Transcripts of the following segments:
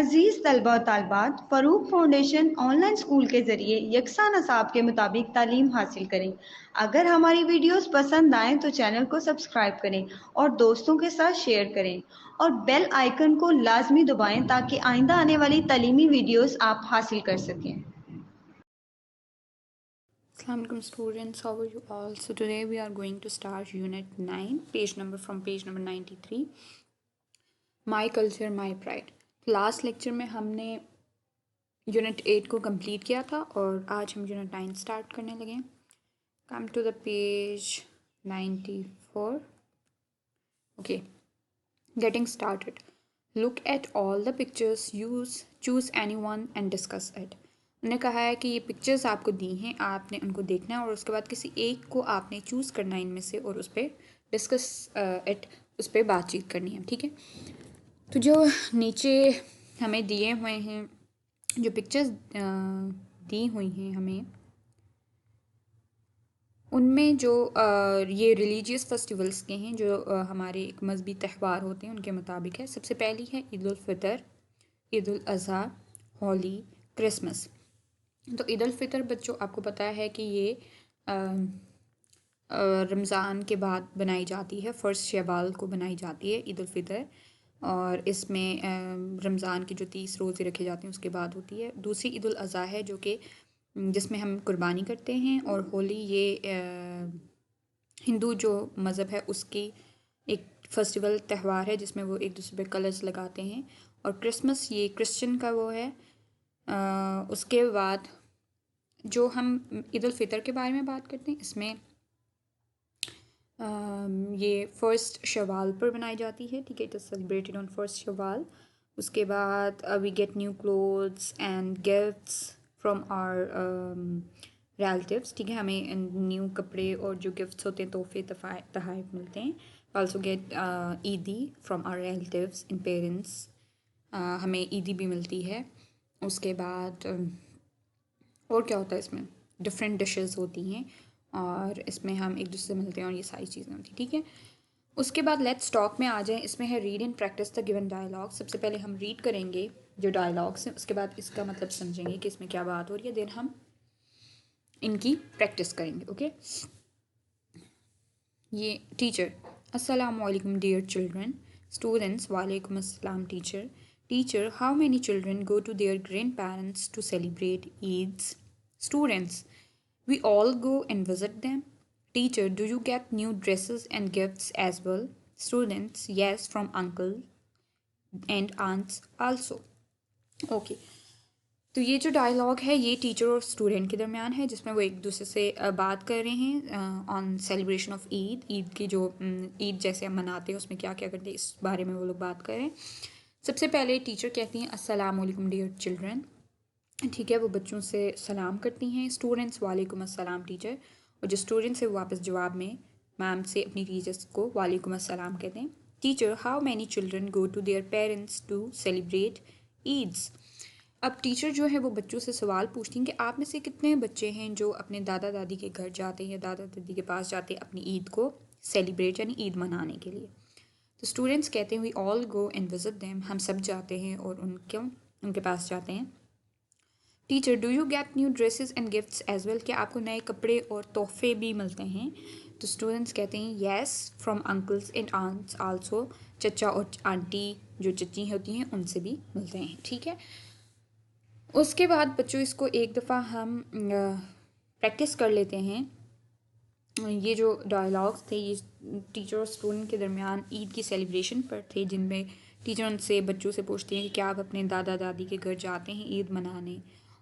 अजीज़ तलबा और तालबात, Farooq foundation online school के ज़रिए यकसा नसाब के मुताबिक तालीम हासिल करें। अगर हमारी वीडियोस पसंद आएँ तो चैनल को सब्सक्राइब करें और दोस्तों के साथ शेयर करें और बेल आइकन को लाजमी दबाएं ताकि आइंदा आने वाली तालीमी वीडियोस आप हासिल कर सकें। Assalamualaikum students, how are you all? So today we are going to start unit 9, page number 93, My Culture My Pride. Last lecture में हमने यूनिट 8 को कंप्लीट किया था और आज हम यूनिट 9 स्टार्ट करने लगे। Come to the page 94. Okay, getting started. Look at all the pictures, choose any one and discuss it. उन्होंने कहा है कि ये पिक्चर्स आपको दी हैं, आपने उनको देखना है और उसके बाद किसी एक को आपने चूज़ करना है इनमें से और उस पर डिस्कस इट, उस पर बातचीत करनी है। ठीक है, तो जो नीचे हमें दिए हुए हैं, जो पिक्चर्स दी हुई हैं हमें, उनमें जो ये रिलीजियस फेस्टिवल्स के हैं, जो हमारे एक मजहबी त्यौहार होते हैं, उनके मुताबिक है। सबसे पहली है ईद उल फितर, ईद उल अज़हा, होली, क्रिसमस। तो ईद उल फितर बच्चों आपको पता है कि ये रमज़ान के बाद बनाई जाती है, फ़र्स्ट शवाल को बनाई जाती है ईद उल फितर, और इसमें रमज़ान के जो 30 रोज़े रखे जाते हैं उसके बाद होती है। दूसरी ईद उल अज़हा है जो कि जिसमें हम कुर्बानी करते हैं, और होली ये हिंदू जो मज़हब है उसकी एक फेस्टिवल त्यौहार है जिसमें वो एक दूसरे पे कलर्स लगाते हैं। और क्रिसमस ये क्रिश्चियन का वो है। उसके बाद जो हम ईद उल फितर के बारे में बात करते हैं, इसमें ये फ़र्स्ट शवाल पर बनाई जाती है। ठीक है, it is celebrated on first Shawwal. उसके बाद we get new clothes and gifts from our relatives. ठीक है, हमें न्यू कपड़े और जो गिफ्ट्स होते हैं, तोहफे तोहफ़े मिलते हैं। ऑल्सो गेट ईदी from our relatives and parents, हमें ईदी भी मिलती है। उसके बाद और क्या होता है, इसमें डिफरेंट डिशेस होती हैं और इसमें हम एक दूसरे से मिलते हैं और ये सारी चीज़ें होती हैं। ठीक है, उसके बाद लेट्स टॉक में आ जाएं। इसमें है read and practise the given dialogue. सबसे पहले हम रीड करेंगे जो डायलॉग्स हैं, उसके बाद इसका मतलब समझेंगे कि इसमें क्या बात हो रही है, देन हम इनकी प्रैक्टिस करेंगे। ओके, ये टीचर, अस्सलाम वालेकुम डियर चिल्ड्रन। स्टूडेंट्स, वालेकुम अस्सलाम teacher. Teacher, how many children go to their grandparents to celebrate Eids? Students, we all go and visit them. Teacher, do you get new dresses and gifts as well? Students, yes, from uncle and aunts also. Okay. तो ये जो dialogue है ये teacher और student के दरमियान है, जिसमें वो एक दूसरे से बात कर रहे हैं on celebration of Eid. Eid की जो ईद जैसे हम मनाते हैं उसमें क्या क्या करते हैं, इस बारे में वो लोग बात कर रहे हैं। सबसे पहले टीचर कहती हैं अस्सलाम वालेकुम डियर चिल्ड्रन। ठीक है, वो बच्चों से सलाम करती हैं। स्टूडेंट्स, वालेकुम अस्सलाम टीचर। और जो स्टूडेंट्स है वो वापस जवाब में मैम से अपनी टीचर्स को वालेकुम अस्सलाम कहते हैं। Teacher, how many children go to their parents to celebrate Eids? अब टीचर जो है वो बच्चों से सवाल पूछती हैं कि आप में से कितने बच्चे हैं जो अपने दादा दादी के घर जाते हैं या दादा दादी के पास जाते हैं अपनी ईद को सेलिब्रेट यानी ईद मनाने के लिए। तो स्टूडेंट्स कहते हैं we all go and visit them, हम सब जाते हैं और उनके पास जाते हैं। Teacher, do you get new dresses and gifts as well? क्या आपको नए कपड़े और तोहफे भी मिलते हैं? तो स्टूडेंट्स कहते हैं yes, from uncles and aunts also, चचा और आंटी जो चची होती हैं उनसे भी मिलते हैं। ठीक है, उसके बाद बच्चों इसको एक दफ़ा हम प्रैक्टिस कर लेते हैं। ये जो डायलॉग्स थे ये टीचर और स्टूडेंट के दरमियान ईद की सेलिब्रेशन पर थे, जिनमें टीचर उनसे बच्चों से पूछती हैं कि क्या आप अपने दादा दादी के घर जाते हैं ईद मनाने,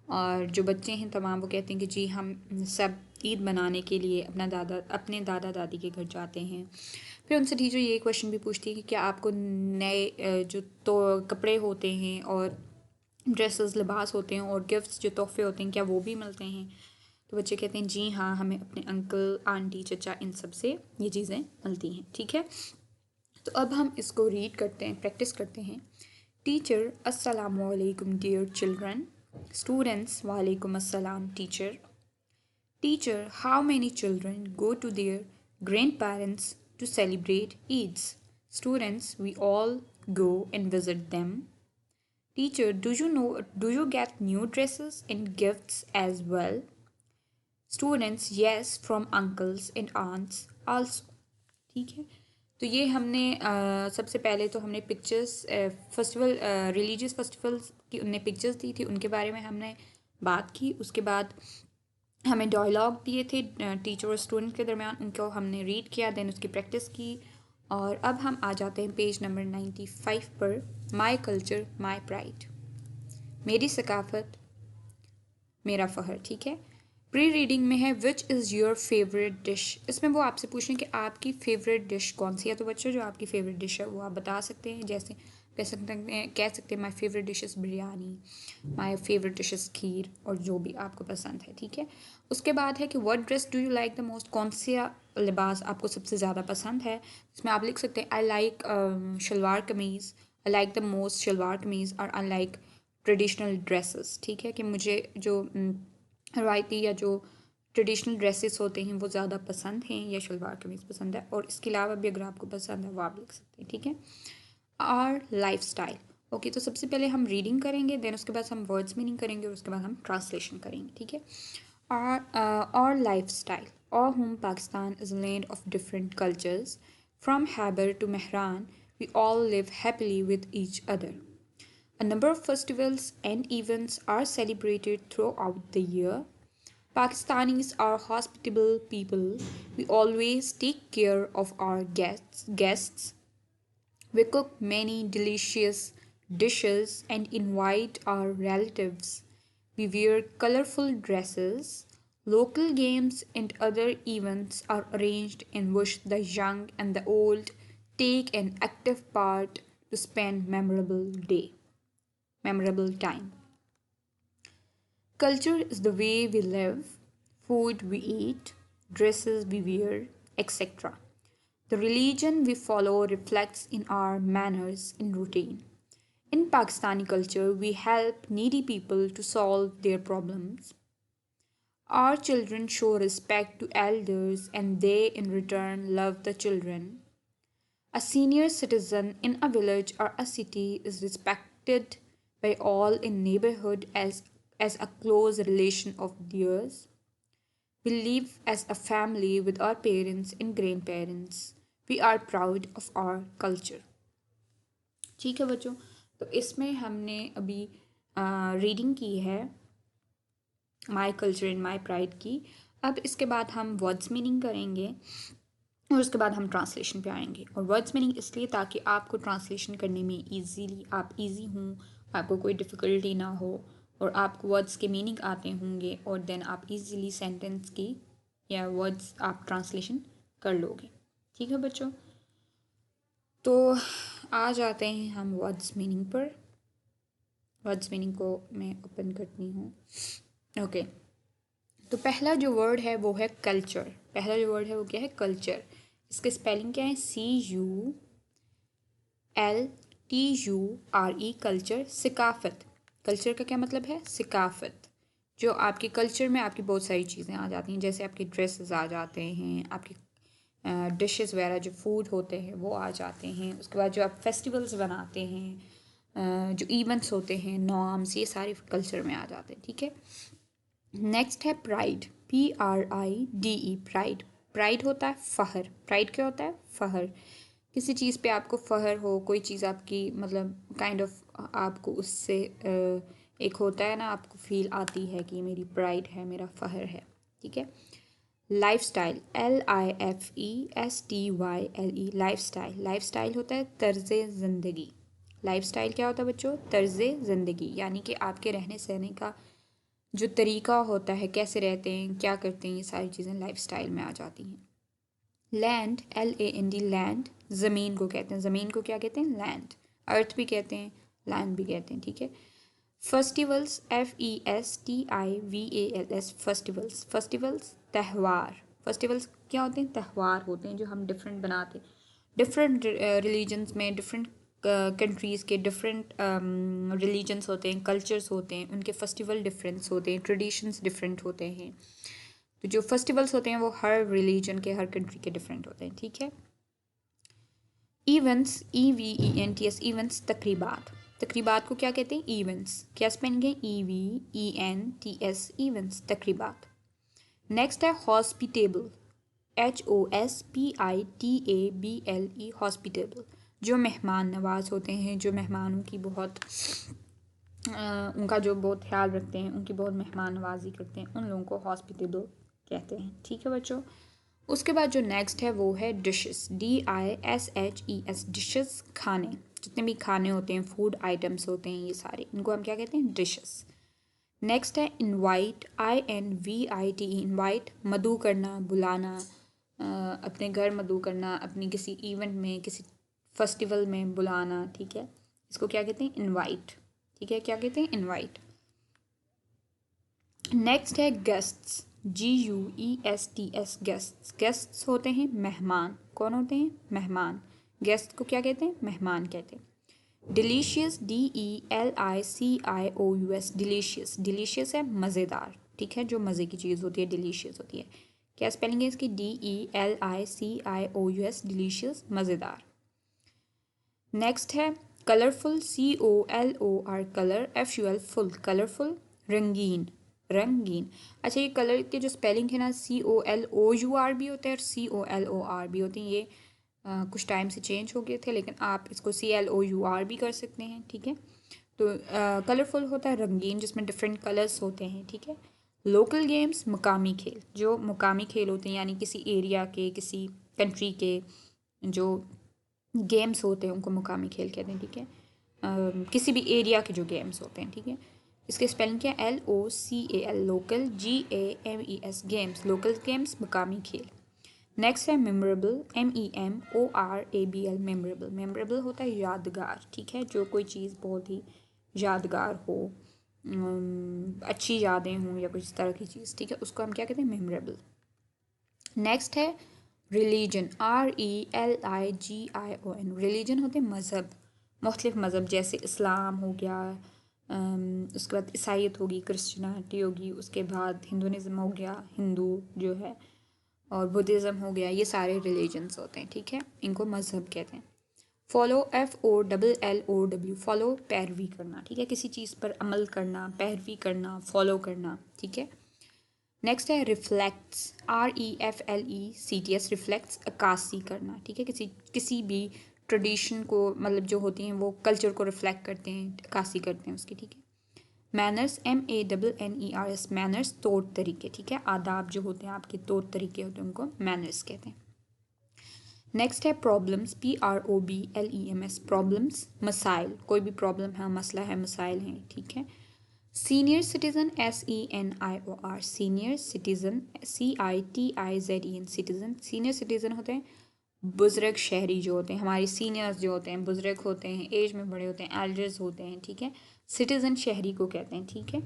और जो बच्चे हैं तमाम वो कहते हैं कि जी हम सब ईद मनाने के लिए अपने दादा दादी के घर जाते हैं। फिर उनसे टीचर ये क्वेश्चन भी पूछती है कि क्या आपको नए जो तो कपड़े होते हैं और ड्रेसेस लिबास होते हैं और गिफ्ट्स जो तोहफे होते हैं क्या वो भी मिलते हैं? तो बच्चे कहते हैं जी हाँ, हमें अपने अंकल आंटी चचा इन सब से ये चीज़ें मिलती हैं। ठीक है, तो अब हम इसको रीड करते हैं, प्रैक्टिस करते हैं। टीचर, अस्सलाम वालेकुम डियर चिल्ड्रन। स्टूडेंट्स, वालेकुम अस्सलाम teacher. Teacher, how many children go to their grand parents to celebrate Eids? Students, we all go and visit them. Teacher, do you get new dresses and gifts as well? Students, yes, from uncles and aunts also. ठीक है, तो ये हमने सबसे पहले तो हमने pictures festival religious festivals की उनने पिक्चर्स दी थी, उनके बारे में हमने बात की। उसके बाद हमें डायलॉग दिए थे टीचर और स्टूडेंट के दरमियान, उनको हमने रीड किया, देन उसकी प्रैक्टिस की। और अब हम आ जाते हैं पेज नंबर 95 पर, माई कल्चर माई प्राइड, मेरी सकाफत मेरा फ़ख्र। ठीक है, प्री रीडिंग में है which is your favourite dish. इसमें वो आपसे पूछ रहे हैं कि आपकी फ़ेवरेट डिश कौन सी है। तो बच्चों, जो आपकी फ़ेवरेट डिश है वो आप बता सकते हैं, जैसे कह सकते हैं my favourite dish is biryani, my favourite dish is kheer, और जो भी आपको पसंद है। ठीक है, उसके बाद है कि what dress do you like the most, कौन सा लिबास आपको सबसे ज़्यादा पसंद है। इसमें आप लिख सकते हैं आई like shalwar kameez, I like the most shalwar kameez, और आई लाइक ट्रेडिशनल ड्रेसेस। ठीक है, कि मुझे जो रवायती या जो ट्रेडिशनल ड्रेसेस होते हैं वो ज़्यादा पसंद हैं, या शलवार कमीज़ पसंद है। और इसके अलावा भी अगर आपको पसंद है वो आप लिख सकते हैं। ठीक है, आर लाइफ स्टाइल। ओके, तो सबसे पहले हम रीडिंग करेंगे, देन उसके बाद हम वर्ड्स मीनिंग करेंगे, और उसके बाद हम ट्रांसलेशन करेंगे। ठीक है, आर लाइफ स्टाइल, और home Pakistan is land of different cultures, from Khyber to Mehran we all live happily with each other. A number of festivals and events are celebrated throughout the year. Pakistanis are hospitable people. We always take care of our guests. We cook many delicious dishes and invite our relatives. We wear colorful dresses. Local games and other events are arranged in which the young and the old take an active part to spend memorable time. Culture is the way we live, food we eat, dresses we wear, etc. The religion we follow reflects in our manners and routine. In Pakistani culture, we help needy people to solve their problems. Our children show respect to elders and they in return love the children. A senior citizen in a village or a city is respected by all in neighborhood as a close relation of theirs. We live as a family with our parents and grandparents. We are proud of our culture. ठीक है बच्चों, तो इसमें हमने अभी reading की है my culture and my pride की। अब इसके बाद हम वर्ड्स मीनिंग करेंगे, और उसके बाद हम ट्रांसलेशन पे आएंगे। और वर्ड्स मीनिंग इसलिए ताकि आपको ट्रांसलेशन करने में आप इजी हों, आपको कोई डिफ़िकल्टी ना हो, और आपको वर्ड्स के मीनिंग आते होंगे, और देन आप इजीली सेंटेंस की या वर्ड्स आप ट्रांसलेशन कर लोगे। ठीक है बच्चों, तो आ जाते हैं हम वर्ड्स मीनिंग पर। वर्ड्स मीनिंग को मैं ओपन करती हूँ। ओके, तो पहला जो वर्ड है वो है कल्चर। पहला जो वर्ड है वो क्या है? कल्चर। इसका स्पेलिंग क्या है? CULTURE, culture. सिकाफत, कल्चर का क्या मतलब है? सिकाफत। जो आपके कल्चर में आपकी बहुत सारी चीज़ें आ जाती हैं, जैसे आपके ड्रेसेस आ जाते हैं, आपके डिशेस वगैरह जो फूड होते हैं वो आ जाते हैं। उसके बाद जो आप फेस्टिवल्स बनाते हैं, जो इवेंट्स होते हैं, नॉर्म्स, ये सारे कल्चर में आ जाते हैं। ठीक है, नेक्स्ट है प्राइड। PRIDE, pride. प्राइड होता है फ़ख्र। प्राइड क्या होता है? फ़ख्र। किसी चीज़ पे आपको फ़ख्र हो, कोई चीज़ आपकी मतलब काइंड ऑफ आपको उससे एक होता है ना, आपको फील आती है कि मेरी प्राइड है, मेरा फ़ख्र है। ठीक है, life style. LIFESTYLE, life style. Life style होता है तर्ज ज़िंदगी। लाइफ स्टाइल क्या होता है बच्चों? तर्ज ज़िंदगी, यानी कि आपके रहने सहने का जो तरीका होता है, कैसे रहते हैं, क्या करते हैं, ये सारी चीज़ें लाइफ स्टाइल में आ जाती हैं। लैंड, LAND, लैंड, ज़मीन को कहते हैं। ज़मीन को क्या कहते हैं? लैंड। अर्थ भी कहते हैं, लैंड भी कहते हैं। ठीक है, फेस्टिवल्स, FESTIVALS, फेस्टिवल्स। फेस्टिवल्स त्यौहार। फेस्टिवल्स क्या होते हैं? त्यौहार होते हैं जो हम डिफरेंट बनाते हैं। डिफरेंट रिलीजन्स में, डिफरेंट कंट्रीज़ के डिफरेंट रिलीजन्स होते हैं, कल्चर्स होते हैं, उनके फेस्टिवल डिफरेंस होते हैं, ट्रेडिशंस डिफरेंट होते हैं। तो जो फेस्टिवल्स होते हैं वो हर रिलीजन के, हर कंट्री के डिफरेंट होते हैं। ठीक है, इवेंट्स, EVENTS, इवेंट्स तकरीबात। तकरीबात को क्या कहते हैं? इवेंट्स। क्या स्पेलिंग है? EVENTS, इवेंट्स, तकरीबात। नेक्स्ट है हॉस्पिटेबल, HOSPITABLE, हॉस्पिटेबल, जो मेहमान नवाज होते हैं, जो मेहमानों की बहुत उनका जो बहुत ख्याल रखते हैं, उनकी बहुत मेहमान नवाजी करते हैं, उन लोगों को हॉस्पिटेबल कहते हैं। ठीक है बच्चों। उसके बाद जो नेक्स्ट है वो है डिशेस, DISHES, डिशेस, खाने, जितने भी खाने होते हैं, फूड आइटम्स होते हैं, ये सारे, इनको हम क्या कहते हैं? डिशेस। नेक्स्ट है इनवाइट, INVITE, इनवाइट, मदऊ करना, बुलाना, अपने घर मदऊ करना, अपनी किसी इवेंट में, किसी फेस्टिवल में बुलाना। ठीक है, इसको क्या कहते हैं? इनवाइट। ठीक है, क्या कहते हैं? इनवाइट। नेक्स्ट है गेस्ट्स, GUESTS, गेस्ट्स। गेस्ट्स होते हैं मेहमान। कौन होते हैं? मेहमान। गेस्ट को क्या कहते हैं? मेहमान कहते हैं। डिलीशियस, DELICIOUS, डिलीशियस, डिलीशियस है मज़ेदार। ठीक है, जो मज़े की चीज़ होती है डिलीशियस होती है। क्या स्पेलिंग है इसकी? DELICIOUS, डिलीशियस, मज़ेदार। नेक्स्ट है colourful, COLOR, colour, FUL, full, colourful, रंगीन, रंगीन। अच्छा, ये कलर के जो स्पेलिंग है ना, COLOUR भी होता है और COLOR भी होती है। ये कुछ टाइम से चेंज हो गए थे, लेकिन आप इसको CLOUR भी कर सकते हैं। ठीक है, तो कलरफुल होता है रंगीन, जिसमें डिफरेंट कलर्स होते हैं। ठीक है। लोकल गेम्स, मुकामी खेल, जो मुकामी खेल होते हैं, यानी किसी एरिया के, किसी कंट्री के जो गेम्स होते हैं उनको मुकामी खेल कहते हैं। ठीक है, किसी भी एरिया के जो गेम्स होते हैं। ठीक है, इसके स्पेलिंग क्या है? LOCAL, local, GAMES, games, local games, मुकामी खेल। नेक्स्ट है मेमोरेबल, MEMORABL, मेमोरेबल, मेमोरेबल होता है यादगार। ठीक है, जो कोई चीज़ बहुत ही यादगार हो, अच्छी यादें हों या कुछ इस तरह की चीज़। ठीक है, उसको हम क्या कहते हैं? मेमोरेबल। नेक्स्ट है रिलीजन, RELIGION, रिलीजन होते हैं मज़हब, मुख्तलिफ मज़हब, जैसे इस्लाम हो गया, उसके बाद ईसाईयत होगी, क्रिश्चियनिटी होगी, उसके बाद हिंदुज़म हो गया, हिंदू जो है, और बुद्धिज़्म हो गया, ये सारे रिलीजन्स होते हैं। ठीक है, इनको मज़हब कहते हैं। फॉलो, FOLLOW, फॉलो, पैरवी करना। ठीक है, किसी चीज़ पर अमल करना, पैरवी करना, फॉलो करना। ठीक है। नेक्स्ट है रिफ्लेक्ट्स, REFLECTS, रिफ्लेक्ट्स, अक्कासी करना। ठीक है, किसी भी ट्रेडिशन को, मतलब जो होती हैं वो कल्चर को रिफ्लेक्ट करते हैं, अक्कासी करते हैं उसकी। ठीक है। मैनर्स, MANNERS, मैनर्स, तौर तरीके। ठीक है, आदाब जो होते हैं, आपके तौर तरीके होते हैं, उनको मैनर्स कहते हैं। नेक्स्ट है प्रॉब्लम्स, PROBLEMS, प्रॉब्लम्स, मसाइल, कोई भी प्रॉब्लम है, मसला है, मसाइल हैं। ठीक है। Senior citizen, SENIOR, senior citizen, CITIZEN, citizen, senior citizen होते हैं बुज़ुर्ग शहरी, जो होते हैं हमारे सीनियर्स, जो होते हैं बुज़ुर्ग होते हैं, एज में बड़े होते हैं, एल्डर्स होते हैं। ठीक है, सिटीज़न शहरी को कहते हैं। ठीक है।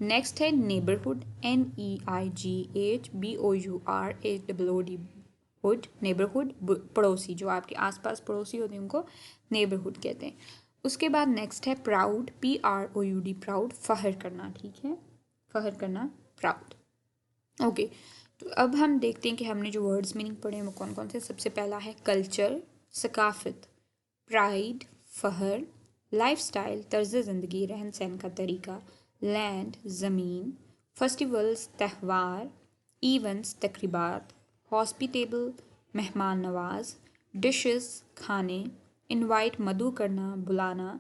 नेक्स्ट है नेबरहुड, NEIGHBOURHOOD, हुड, नेबरहुड, पड़ोसी, जो आपके आसपास पड़ोसी होते हैं उनको नेबरहुड कहते हैं। उसके बाद नेक्स्ट है प्राउड, PROUD, प्राउड, फ़ख्र करना। ठीक है, फ़ख्र करना, प्राउड। ओके, तो अब हम देखते हैं कि हमने जो वर्ड्स मीनिंग पढ़े हैं वो कौन कौन से। सबसे पहला है कल्चर, सकाफ़त, प्राइड, फ़ख्र, लाइफस्टाइल, तर्ज़ ज़िंदगी, रहन सहन का तरीका, लैंड, ज़मीन, फेस्टिवल्स, त्यौहार, इवेंट्स, तकरीबात, हॉस्पिटेबल, मेहमान नवाज, डिशेस, खाने, इनवाइट, मदऊ करना, बुलाना,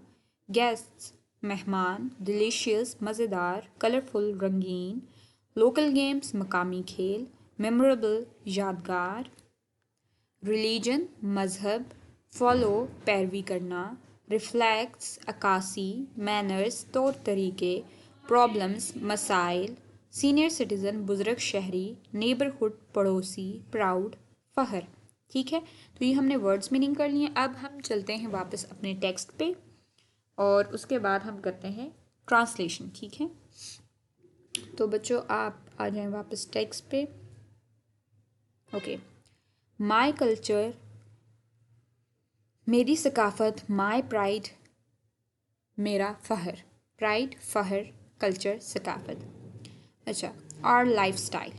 गेस्ट्स, मेहमान, डिलीशियस, मज़ेदार, कलरफुल, रंगीन, लोकल गेम्स, मकामी खेल, मेमोरेबल, यादगार, रिलीजन, मज़हब, फॉलो, पैरवी करना, रिफ्लेक्ट्स, अक्कासी, मैनर्स, तौर तरीके, प्रॉब्लम्स, मसाइल, सीनियर सिटीज़न, बुज़ुर्ग शहरी, नेबरहुड, पड़ोसी, प्राउड, फ़ख्र। ठीक है, तो ये हमने वर्ड्स मीनिंग कर लिए। अब हम चलते हैं वापस अपने टेक्स्ट पे और उसके बाद हम करते हैं ट्रांसलेशन। ठीक है, तो बच्चों आप आ जाएं वापस टेक्स्ट पे। ओके, माय कल्चर, मेरी सकाफ़त, माय प्राइड, मेरा फ़ख्र, प्राइड, फ़ख्र, कल्चर, सकाफ़त। अच्छा, आवर लाइफ स्टाइल,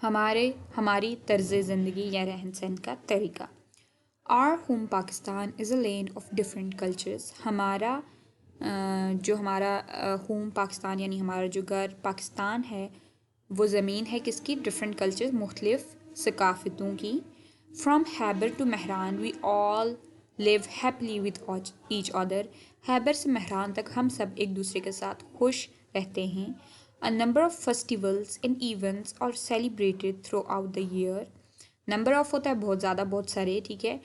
हमारी तर्ज़ ज़िंदगी या रहन सहन का तरीका। Our home Pakistan is a land of different cultures. जो हमारा होम पाकिस्तान यानी हमारा जो घर पाकिस्तान है वो ज़मीन है किसकी? डिफरेंट कल्चर्स, मुख्तलिफ़ सकाफ़तों की। From Khyber to Mehran we all live happily with each other. Khyber से महरान तक हम सब एक दूसरे के साथ खुश रहते हैं। A number of festivals and events are celebrated throughout the year. Number of होता है बहुत ज़्यादा, बहुत सारे, ठीक है।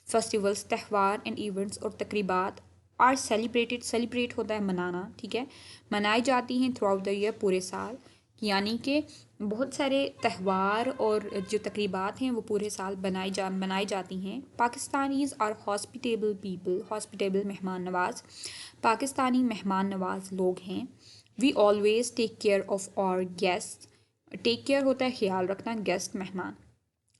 फेस्टिवल्स, त्यौहार एंड इवेंट्स और तकरीबात आर सेलिब्रेटेड, सेलिब्रेट होता है मनाना, ठीक है, मनाई जाती हैं थ्रू आउट द ईयर, पूरे साल। यानी कि बहुत सारे त्यौहार और जो तकरीबात हैं वो पूरे साल बनाई जाती हैं। Pakistanis are hospitable people, hospitable मेहमान नवाज, पाकिस्तानी मेहमान नवाज लोग हैं। We always take care of our guest, take care होता है ख्याल रखना, गेस्ट मेहमान,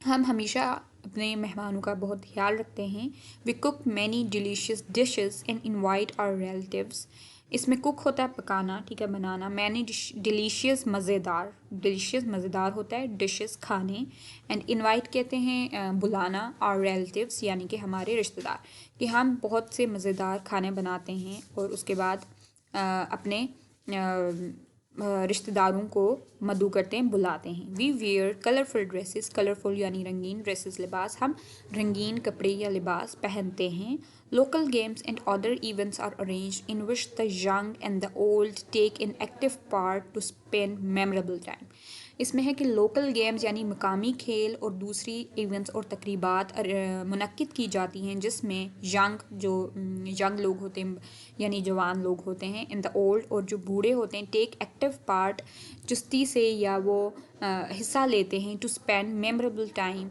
हम हमेशा अपने मेहमानों का बहुत ख्याल रखते हैं। We cook many delicious dishes and invite our relatives. इसमें कुक होता है पकाना, ठीक है, बनाना। मैनी डिलीशियस मज़ेदार, डिलीशियस मज़ेदार होता है, डिशेस खाने। एंड इनवाइट कहते हैं बुलाना, आवर रिलेटिव्स यानी कि हमारे रिश्तेदार, कि हम बहुत से मज़ेदार खाने बनाते हैं और उसके बाद अपने रिश्तेदारों को मदऊ करते हैं, बुलाते हैं। We wear colourful dresses, colourful यानी रंगीन, ड्रेसेस लिबास, हम रंगीन कपड़े या लिबास पहनते हैं। Local games and other events are arrange in which the young and the old take in active part to spend memorable time. इसमें है कि लोकल गेम्स यानी मकामी खेल और दूसरी इवेंट्स और तकरीबात मुनक्किद की जाती हैं जिसमें यंग लोग होते हैं यानी जवान लोग होते हैं, इन द ओल्ड और जो बूढ़े होते हैं, टेक एक्टिव पार्ट चुस्ती से या वो हिस्सा लेते हैं, टू स्पेंड मेमोरेबल टाइम,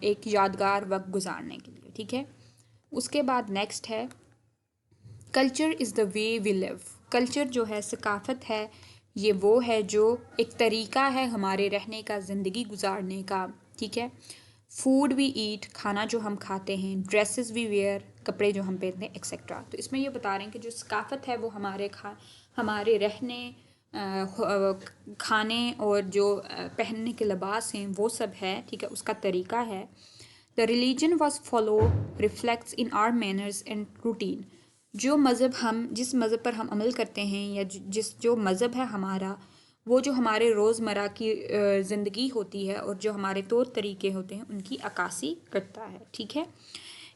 एक यादगार वक्त गुजारने के लिए, ठीक है। उसके बाद नेक्स्ट है culture is the way we live. Culture जो है, सकाफ़त है, ये वो है जो एक तरीक़ा है हमारे रहने का, ज़िंदगी गुजारने का, ठीक है। फूड वी ईट, खाना जो हम खाते हैं। ड्रेसेस वी वेयर, कपड़े जो हम पहनते हैं, एक्सेट्रा। तो इसमें ये बता रहे हैं कि जो सकाफ़त है वो हमारे रहने, खाने और जो पहनने के लिबास हैं वो सब है, ठीक है, उसका तरीक़ा है। The religion was follow reflects in are manners and routine. जिस मज़हब पर हम अमल करते हैं या जो मज़हब है हमारा, वो जो हमारे रोज़मर्रा की ज़िंदगी होती है और जो हमारे तौर तरीके होते हैं उनकी अक्कासी करता है, ठीक है।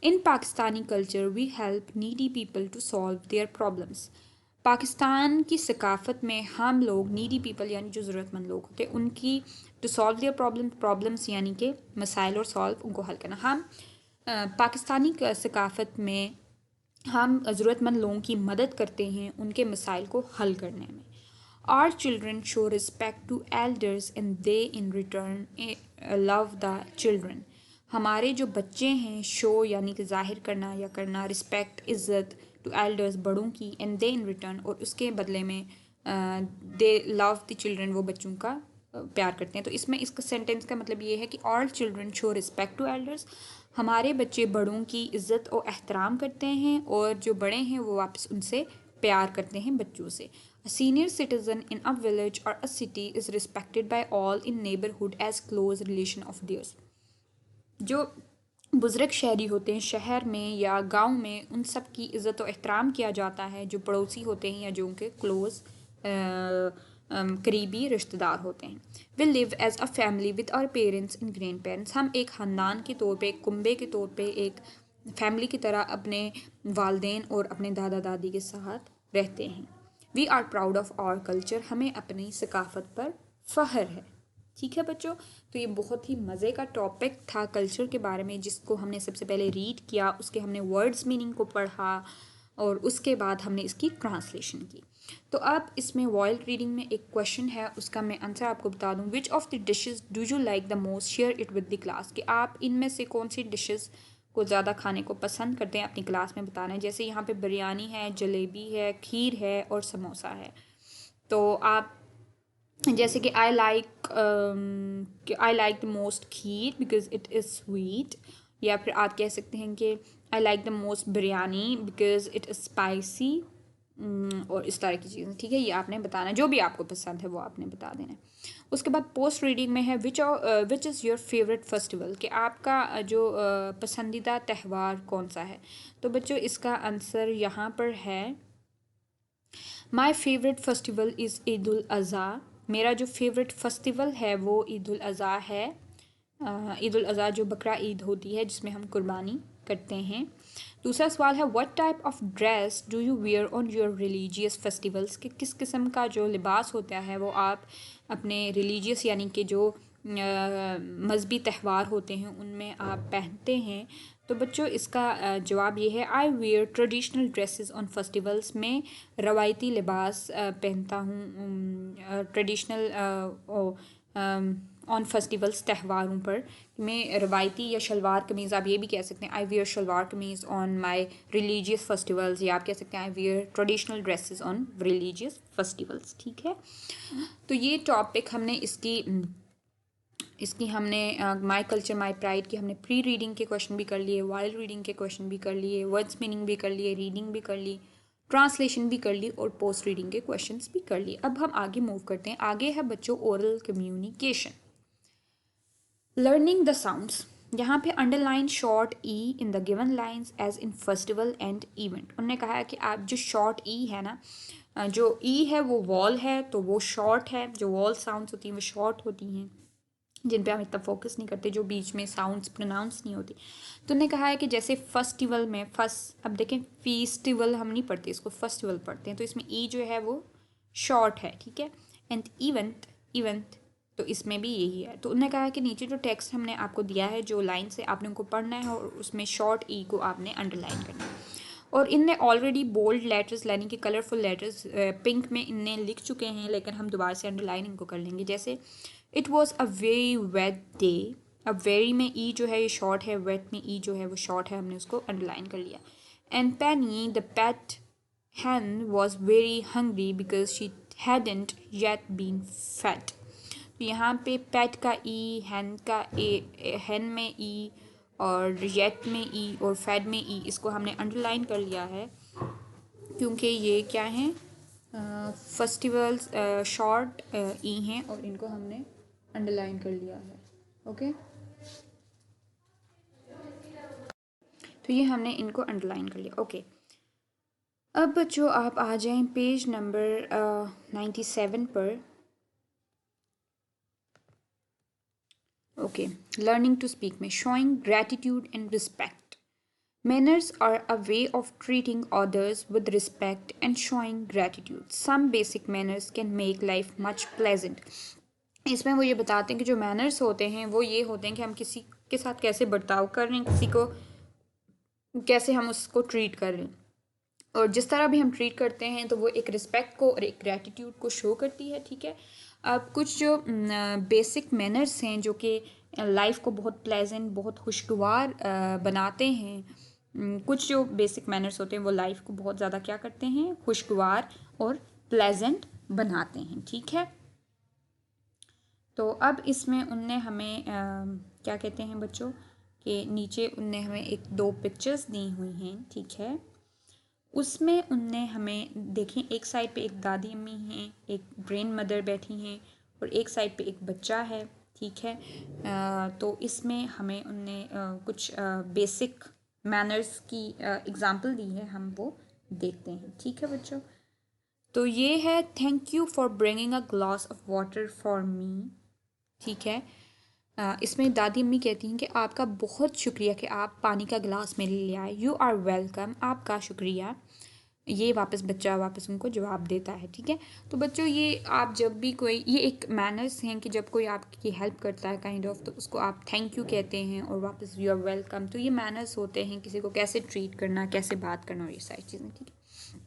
In Pakistani culture we help needy people to solve their problems. Pakistan की सकाफ़त में हम लोग नीडी पीपल यानी जो ज़रूरतमंद लोग होते हैं उनकी टू सॉल्व देयर प्रॉब्लम्स यानी कि मसाइल और सॉल्व उनको हल करना। हम पाकिस्तानी सकाफ़त में हम ज़रूरतमंद लोगों की मदद करते हैं उनके मसाइल को हल करने में। Our children show respect to elders and they in return love the children. हमारे जो बच्चे हैं, शो यानी कि ज़ाहिर करना या करना, रिस्पेक्ट इज़्ज़त टू एल्डर्स बड़ों की, एंड दे इन रिटर्न और उसके बदले में दे लव द चिल्ड्रन वो बच्चों का प्यार करते हैं। तो इसमें इसका सेंटेंस का मतलब ये है कि all children show respect to elders, हमारे बच्चे बड़ों की इज़्ज़त और एहतराम करते हैं और जो बड़े हैं वो वापस उनसे प्यार करते हैं बच्चों से। A senior citizen in a village or a city is respected by all in neighborhood as close relation of theirs. जो बुज़ुर्ग शहरी होते हैं शहर में या गांव में, उन सब की इज़्ज़त और एहतराम किया जाता है जो पड़ोसी होते हैं या जो उनके क्लोज़ करीबी रिश्तेदार होते हैं। We live as a family with our parents and grandparents. हम एक ख़ानदान के तौर पे, एक कुंबे के तौर पे, एक फैमिली की तरह अपने वालदेन और अपने दादा दादी के साथ रहते हैं। We are proud of our culture, हमें अपनी सकाफ़त पर फ़ख्र है, ठीक है बच्चों। तो ये बहुत ही मज़े का टॉपिक था कल्चर के बारे में, जिसको हमने सबसे पहले रीड किया, उसके हमने वर्ड्स मीनिंग को पढ़ा और उसके बाद हमने इसकी ट्रांसलेशन की। तो अब इसमें वॉइल रीडिंग में एक क्वेश्चन है, उसका मैं आंसर आपको बता दूं। Which of the dishes do you like the most, share it with the class. कि आप इनमें से कौन सी डिशेस को ज़्यादा खाने को पसंद करते हैं, अपनी क्लास में बताना है। जैसे यहाँ पे बिरयानी है, जलेबी है, खीर है और समोसा है। तो आप जैसे कि आई like the most kheer because it is sweet, या फिर आप कह सकते हैं कि आई like the most biryani because it is spicy, और इस तरह की चीज़ें, ठीक है। ये आपने बताना, जो भी आपको पसंद है वो आपने बता देना है। उसके बाद पोस्ट रीडिंग में है which is your favourite festival, कि आपका जो पसंदीदा त्यौहार कौन सा है। तो बच्चों इसका आंसर यहाँ पर है my favourite festival is Eid ul Azha. मेरा जो फेवरेट फेस्टिवल है वो ईद उल अज़हा है। ईद उल अज़हा जो बकरा ईद होती है जिसमें हम कुर्बानी करते हैं। दूसरा सवाल है what type of dress do you wear on your religious festivals, कि किस किस्म का जो लिबास होता है वो आप अपने रिलीजियस यानी कि जो मजहबी त्यौहार होते हैं उनमें आप पहनते हैं। तो बच्चों इसका जवाब ये है I wear traditional dresses on festivals. में रवायती लिबास पहनता हूँ ट्रेडिशनल ऑन फेस्टिवल्स त्यौहारों पर। मैं रवायती या शलवार कमीज़, आप ये भी कह सकते हैं I wear salwar kameez on my religious festivals, या आप कह सकते हैं I wear traditional dresses on religious festivals, ठीक है। तो ये टॉपिक हमने इसकी हमने माई कल्चर माई प्राइड की हमने प्री रीडिंग के क्वेश्चन भी कर लिए, वाइल्ड रीडिंग के क्वेश्चन भी कर लिए, वर्ड्स मीनिंग भी कर लिए, रीडिंग भी कर ली, ट्रांसलेशन भी कर ली और पोस्ट रीडिंग के क्वेश्चंस भी कर लिए। अब हम आगे मूव करते हैं। आगे है बच्चों oral communication, learning the sounds. यहाँ पे underline short E in the given lines as in festival and event. उन्होंने कहा है कि आप जो शॉर्ट ई है ना, जो ई है वो वॉल है तो वो शॉर्ट है, जो वॉल साउंड्स होती हैं वो शॉर्ट होती हैं जिन पे हम इतना फोकस नहीं करते, जो बीच में साउंड्स प्रोनाउंस नहीं होती। तो उन्होंने कहा है कि जैसे फेस्टिवल में अब देखें फेस्टिवल हम नहीं पढ़ते, इसको फेस्टिवल पढ़ते हैं, तो इसमें ई जो है वो शॉर्ट है, ठीक है। एंड इवेंट इवेंट तो इसमें भी यही है। तो उन्होंने कहा कि नीचे जो टेक्स्ट हमने आपको दिया है जो लाइन से आपने उनको पढ़ना है और उसमें शॉर्ट ई को आपने अंडरलाइन करना है। और इनने ऑलरेडी बोल्ड लेटर्स यानी कि कलरफुल लेटर्स पिंक में इनने लिख चुके हैं, लेकिन हम दोबारा से अंडरलाइन इनको कर लेंगे। जैसे it was a very wet day, अब वेरी में ई जो है ये शॉर्ट है, वेट में ई जो है वो शॉर्ट है, हमने उसको अंडरलाइन कर लिया। And Penney the pet hen was very hungry because she hadn't yet been fed। तो यहाँ पे पेट का ई, हैन का ए, हैन में ई और येट में ई और फेड में ई, इसको हमने अंडरलाइन कर लिया है क्योंकि ये क्या हैं फेस्टिवल्स शॉर्ट ई हैं और इनको हमने अंडरलाइन कर लिया है। ओके, तो ये हमने इनको अंडरलाइन कर लिया। ओके, अब बच्चों आप आ जाएं पेज नंबर 97 पर। ओके, लर्निंग टू स्पीक में showing gratitude and respect. Manners are a way of treating others with respect and showing gratitude. Some basic manners can make life much pleasant. इसमें वो ये बताते हैं कि जो मैनर्स होते हैं वो ये होते हैं कि हम किसी के साथ कैसे बर्ताव कर रहे हैं, किसी को कैसे हम उसको ट्रीट कर रहे हैं, और जिस तरह भी हम ट्रीट करते हैं तो वो एक रिस्पेक्ट को और एक ग्रैटिट्यूड को शो करती है, ठीक है। अब कुछ जो बेसिक मैनर्स हैं जो कि लाइफ को बहुत प्लेजेंट, बहुत खुशगवार बनाते हैं, कुछ जो बेसिक मैनर्स होते हैं वो लाइफ को बहुत ज़्यादा क्या करते हैं, खुशगवार और प्लेजेंट बनाते हैं, ठीक है। तो अब इसमें उनने हमें क्या कहते हैं बच्चों कि नीचे उनने हमें एक दो पिक्चर्स दी हुई हैं, ठीक है। उसमें उनने हमें देखें एक साइड पे एक दादी अम्मी हैं, एक ग्रैंड मदर बैठी हैं और एक साइड पे एक बच्चा है, ठीक है। तो इसमें हमें उनने कुछ बेसिक मैनर्स की एग्जांपल दी है, हम वो देखते हैं, ठीक है बच्चों। तो ये है thank you for bringing a glass of water for me, ठीक है। इसमें दादी अम्मी कहती हैं कि आपका बहुत शुक्रिया कि आप पानी का गिलास मेरे लिए आए, यू आर वेलकम, आपका शुक्रिया। ये वापस बच्चा वापस उनको जवाब देता है, ठीक है। तो बच्चों ये आप जब भी कोई, ये एक मैनर्स हैं कि जब कोई आपकी हेल्प करता है काइंड ऑफ, तो उसको आप थैंक यू कहते हैं और वापस यू आर वेलकम। तो ये मैनर्स होते हैं किसी को कैसे ट्रीट करना, कैसे बात करना और ये सारी चीज़ें, ठीक है।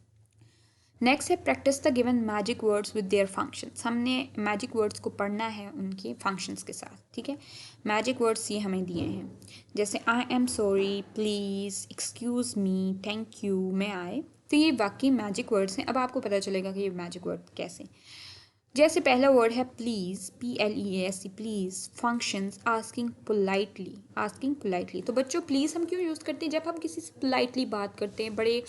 नेक्स्ट है practice the given magic words with their functions. हमने मैजिक वर्ड्स को पढ़ना है उनके फंक्शंस के साथ, ठीक है। मैजिक वर्ड्स ये हमें दिए हैं, जैसे I am sorry, please, excuse me, thank you, may I. तो ये वाकई मैजिक वर्ड्स हैं। अब आपको पता चलेगा कि ये मैजिक वर्ड कैसे। जैसे पहला वर्ड है please, PLEASE, please. Functions asking politely, asking politely. तो बच्चों प्लीज़ हम क्यों यूज़ करते हैं, जब हम किसी से पोलाइटली बात करते हैं, बड़े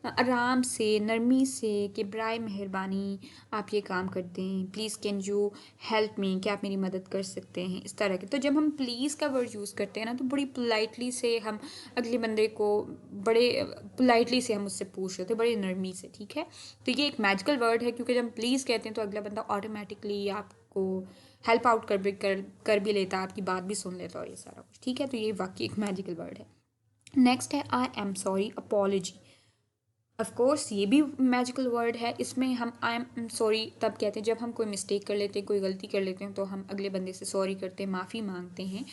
आराम से, नरमी से कि बराए मेहरबानी आप ये काम कर दें, please can you help me, क्या आप मेरी मदद कर सकते हैं, इस तरह के। तो जब हम प्लीज़ का वर्ड यूज़ करते हैं ना, तो बड़ी पोलाइटली से हम अगले बंदे को, बड़े पोलाइटली से हम उससे पूछ रहे थे, बड़ी नरमी से, ठीक है। तो ये एक मैजिकल वर्ड है, क्योंकि जब हम प्लीज़ कहते हैं तो अगला बंदा ऑटोमेटिकली आपको हेल्प आउट कर भी लेता, आपकी बात भी सुन लेता और ये सारा कुछ, ठीक है। तो ये वाकई एक मैजिकल वर्ड है। नेक्स्ट है आई am sorry, apology. Of course ये भी मैजिकल वर्ड है। इसमें हम आई एम सॉरी तब कहते हैं जब हम कोई मिस्टेक कर लेते हैं, कोई गलती कर लेते हैं, तो हम अगले बंदे से सॉरी करते हैं, माफ़ी मांगते हैं।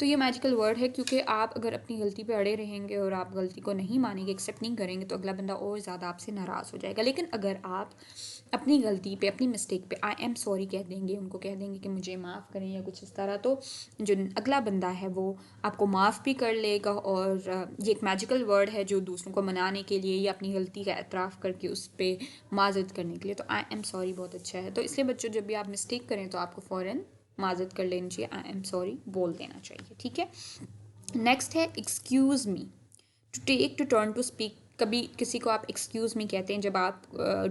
तो ये मैजिकल वर्ड है, क्योंकि आप अगर अपनी गलती पे अड़े रहेंगे और आप गलती को नहीं मानेंगे, एक्सेप्ट नहीं करेंगे, तो अगला बंदा और ज़्यादा आपसे नाराज़ हो जाएगा। लेकिन अगर आप अपनी गलती पे, अपनी मिस्टेक पे आई एम सॉरी कह देंगे, उनको कह देंगे कि मुझे माफ़ करें या कुछ इस तरह, तो जो अगला बंदा है वो आपको माफ़ भी कर लेगा। और ये एक मैजिकल वर्ड है जो दूसरों को मनाने के लिए या अपनी गलती का एतराफ़ करके उस पर माजरत करने के लिए। तो आई एम सॉरी बहुत अच्छा है। तो इसलिए बच्चों, जब भी आप मिस्टेक करें तो आपको फ़ौरन माजरत कर लेनी चाहिए, आई एम सॉरी बोल देना चाहिए, ठीक है। नेक्स्ट है excuse me, to take, to turn, to speak. कभी किसी को आप एक्सक्यूज़ मी कहते हैं जब आप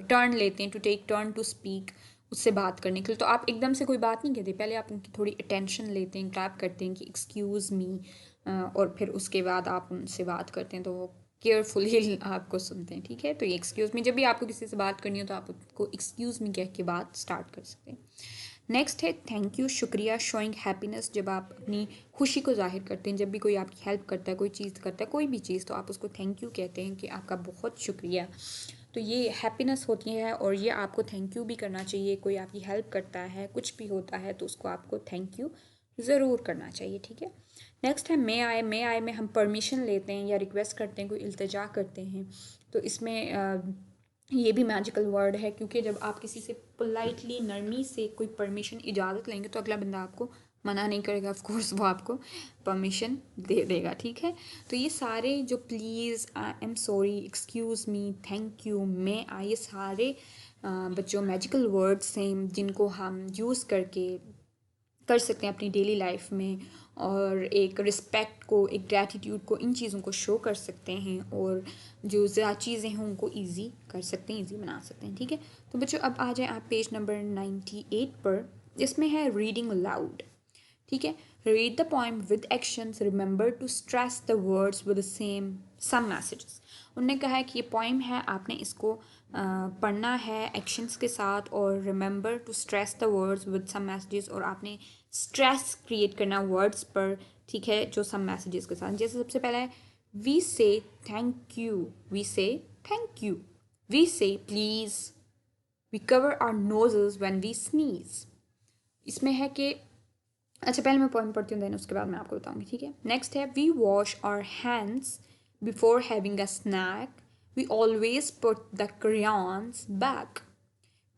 टर्न लेते हैं, to take turn to speak, उससे बात करने के लिए। तो आप एकदम से कोई बात नहीं कहते, पहले आप उनकी थोड़ी अटेंशन लेते हैं, ग्रैब करते हैं कि एक्सक्यूज़ मी, और फिर उसके बाद आप उनसे बात करते हैं, तो वो केयरफुली आपको सुनते हैं, ठीक है। तो ये एक्सक्यूज़ मी, जब भी आपको किसी से बात करनी हो तो आप उसको एक्सक्यूज़ मी कह के बात स्टार्ट कर सकते हैं। नेक्स्ट है थैंक यू, शुक्रिया, शोइंग हैप्पीनेस। जब आप अपनी खुशी को जाहिर करते हैं, जब भी कोई आपकी हेल्प करता है, कोई चीज़ करता है, कोई भी चीज़, तो आप उसको थैंक यू कहते हैं कि आपका बहुत शुक्रिया। तो ये हैप्पीनेस होती है, और ये आपको थैंक यू भी करना चाहिए। कोई आपकी हेल्प करता है, कुछ भी होता है, तो उसको आपको थैंक यू ज़रूर करना चाहिए, ठीक है। नेक्स्ट है मे आए। मे आए में हम परमिशन लेते हैं या रिक्वेस्ट करते हैं, कोई इल्तिजा करते हैं। तो इसमें ये भी मैजिकल वर्ड है, क्योंकि जब आप किसी से पोलाइटली, नरमी से कोई परमिशन, इजाज़त लेंगे, तो अगला बंदा आपको मना नहीं करेगा, ऑफ कोर्स वो आपको परमिशन दे देगा, ठीक है। तो ये सारे जो please, I am sorry, excuse me, thank you, may I, ये सारे बच्चों मैजिकल वर्ड्स हैं जिनको हम यूज़ करके कर सकते हैं अपनी डेली लाइफ में, और एक रिस्पेक्ट को, एक ग्रैटिट्यूड को, इन चीज़ों को शो कर सकते हैं, और जो ज़्यादा चीज़ें हैं उनको ईजी कर सकते हैं, ईजी बना सकते हैं, ठीक है। तो बच्चों अब आ जाए आप पेज नंबर 98 पर। इसमें है रीडिंग लाउड, ठीक है। Read the poem with actions, remember to stress the words with the same some messages. उन्होंने कहा है कि ये पोएम है, आपने इसको पढ़ना है एक्शंस के साथ, और remember to stress the words with some messages, और आपने स्ट्रेस क्रिएट करना वर्ड्स पर, ठीक है, जो सम मैसेजेस के साथ। जैसे सबसे पहला है we say thank you, we say thank you, we say please, we cover our noses when we sneeze. इसमें है कि, अच्छा पहले मैं पॉइंट पढ़ती हूँ, देन उसके बाद मैं आपको बताऊँगी, ठीक है। नेक्स्ट है we wash our hands before having a snack, we always put the crayons back,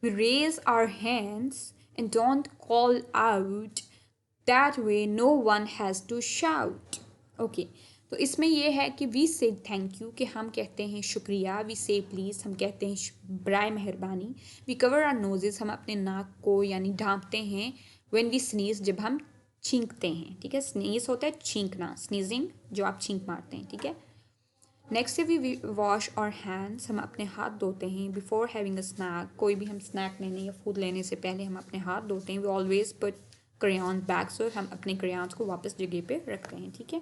we raise our hands and don't call out, that way no one has to shout. Okay, तो इसमें ये है कि we say thank you, कि हम कहते हैं शुक्रिया, वी से प्लीज़, हम कहते हैं बराए मेहरबानी, वी कवर आर नोजेस, हम अपने नाक को यानी ढांपते हैं, व्हेन वी स्नीज, जब हम छींकते हैं, ठीक है। स्नीज होता है छींकना, स्नीजिंग, जो आप छींक मारते हैं, ठीक है। नेक्स्ट है वी वॉश और हैंड्स, हम अपने हाथ धोते हैं, बिफोर हैविंग अ स्नैक, कोई भी हम स्नैक लेने या फूड लेने से पहले हम अपने हाथ धोते हैं। We always put crayons back, so हम अपने क्रेयॉन्स को वापस जगह पे रखते हैं, ठीक है।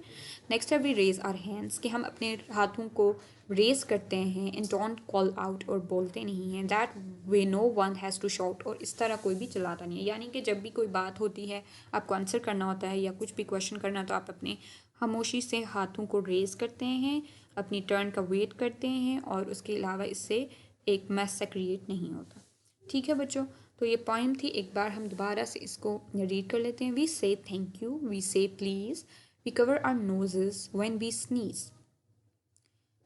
नेक्स्ट है वी रेज आर हैंड्स, कि हम अपने हाथों को रेज करते हैं, एंड डोंट कॉल आउट, और बोलते नहीं हैं, that way no one has to shout, और इस तरह कोई भी चिल्लाता नहीं है। यानी कि जब भी कोई बात होती है, आपको आंसर करना होता है या कुछ भी क्वेश्चन करना, तो आप अपने खामोशी से हाथों को रेज करते हैं, अपनी टर्न का वेट करते हैं, और उसके अलावा इससे एक मैस सा क्रिएट नहीं होता, ठीक है बच्चों। तो ये पॉइंट थी, एक बार हम दोबारा से इसको रीड कर लेते हैं। We say thank you, we say please, we cover our noses when we sneeze,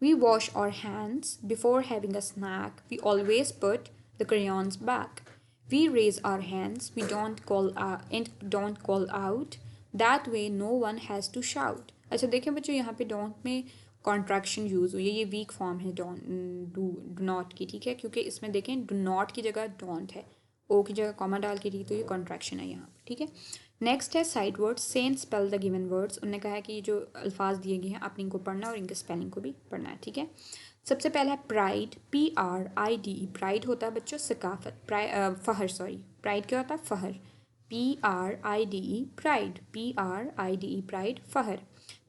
we wash our hands before having a snack, we always put the crayons back, we raise our hands, we don't call and don't call out, that way no one has to shout. अच्छा देखें बच्चों, यहाँ पे don't में contraction use हुई है, ये weak form है डू नॉट की, ठीक है, क्योंकि इसमें देखें डू नॉट की जगह डोंट है, ओ की जगह कॉमा डाल के दी, तो ये कॉन्ट्रैक्शन है यहाँ पर, ठीक है। नेक्स्ट है साइड वर्ड्स, से and spell the given words. उन्होंने कहा है कि ये जो अल्फाज दिए गए हैं, आपने इनको पढ़ना और इनके स्पेलिंग को भी पढ़ना है, ठीक है। सबसे पहला है प्राइड, PRIDE। प्राइड होता है बच्चों सकाफत, फ़हर, सॉरी प्राइड क्या होता है, फ़हर, PRIDE प्राइड, PRIDE प्राइड, फ़हर।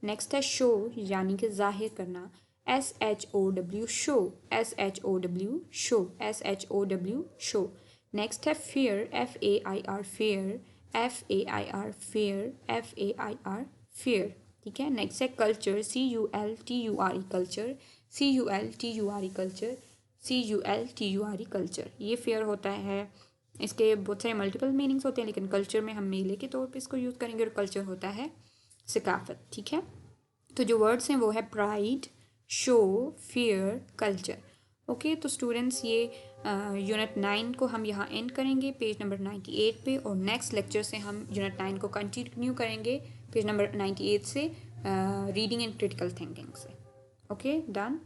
नेक्स्ट है शो यानी कि जाहिर करना, SHOW show, SHOW show, SHOW show. Next है fair, FAIR fair, FAIR fair, FAIR fair. ठीक है। नेक्स्ट है culture, CULTURE culture, CULTURE culture, CULTURE culture. ये फेयर होता है, इसके बहुत सारे मल्टीपल मीनिंग्स होते हैं, लेकिन कल्चर में हम मेले के तौर पे इसको यूज़ करेंगे, और कल्चर होता है सकाफत। ठीक है। तो जो वर्ड्स हैं वो है pride, show, fair, culture. Okay, तो स्टूडेंट्स ये यूनिट 9 को हम यहाँ एंड करेंगे पेज नंबर 98 पे, और नेक्स्ट लेक्चर से हम यूनिट 9 को कंटिन्यू करेंगे पेज नंबर 98 से, रीडिंग एंड क्रिटिकल थिंकिंग से। Okay, done.